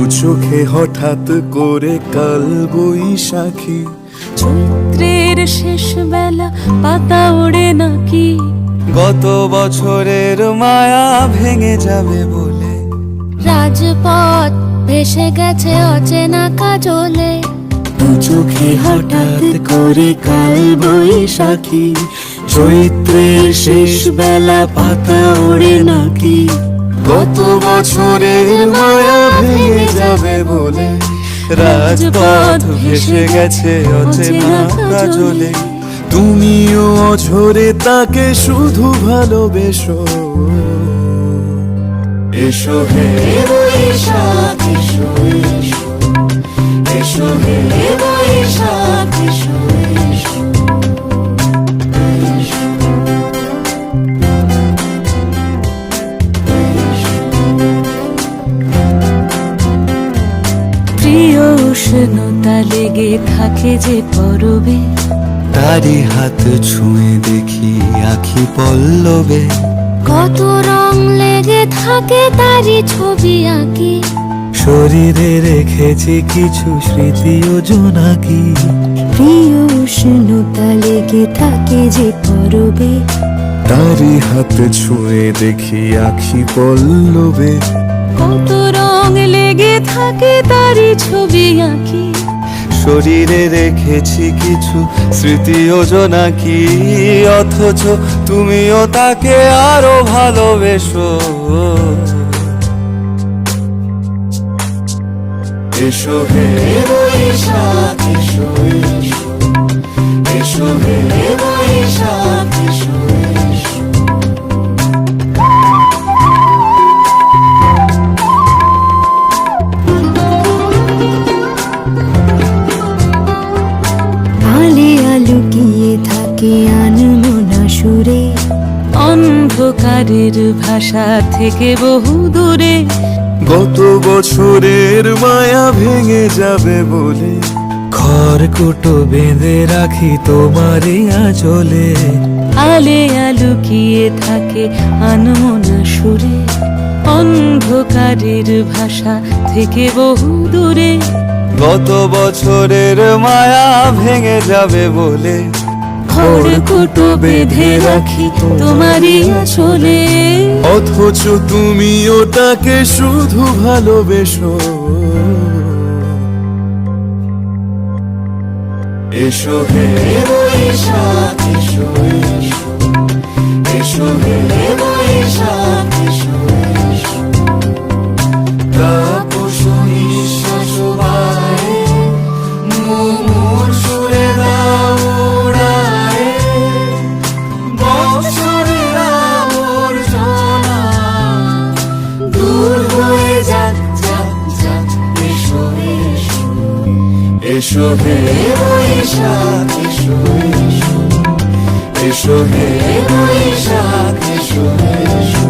চোখে হঠাৎ করে কাল বৈশাখী, চৈত্রের শেষ বেলা পাতা ওড়ে নাকি, গত বছরের মায়া ভেঙে যাবে বলে, রাজপথ ভেসে গেছে অচেনা কাজলে। দু চোখে হঠাৎ করে কাল বৈশাখী, চৈত্রের শেষ বেলা পাতা ওড়ে নাকি, গত বছরের মায়া ভেঙে যাবে বলে, রাজপথ ভেসে গেছে অচেনা কাজলে। তুমিও অঝরে তাকে শুধু ভালোবেসো, এসো হে বৈশাখ এসো এসো, এসো হে বৈশাখ এসো এসো। প্রিয় উষ্ণতা লেগে থাকে যে পরবে, তারি হাত ছুঁয়ে দেখি আখি পল্লবে, কত রং লেগে থাকে তারই ছবি আঁকি, শরীরে রেখেছি কিছু স্মৃতি ও জোনাকি। প্রিয় উষ্ণতা লেগে থাকে যে পরবে, তারি হাত ছুঁয়ে দেখি আখি পল্লবে, কত রং লেগে থাকে তারই ছবি আঁকি, শরীরে রেখেছি কিছু স্মৃতি ও জোনাকি। অথচ তুমিও তাকে আরো ভালোবেসো, এসো হে বৈশাখ এসো এসো, এসো হে বৈশাখ এসো এসো। আলে আলুকিয়ে থাকে আনমনা সুরে, অন্ধকারের ভাষা থেকে বহু দূরে, গত বছরের মায়া ভেঙে যাবে বলে, খড়কুটো বেঁধে রাখি তোমারই আঁচলে। আলে আলুকিয়ে থাকে আনমনা সুরে, অন্ধকারের ভাষা থেকে বহু দূরে, গত বছরের মায়া ভেঙে যাবে বলে, খড়কুটো বেঁধে রাখি তোমারই আঁচলে। অথচ তুমিও তাকে শুধু ভালোবেসো, এসো হে বৈশাখ এসো এসো, এসো হে বৈশাখ এসো এসো। তাপস নিঃশ্বাস বায়ে, মুমুর সুরে দাও উড়ায়ে, বৎসরের আবর্জনা দূর হয়ে যাক যাক যাক, এসো এসো, এসো হে বৈশাখ এসো এসো, এসো হে বৈশাখ এসো এসো।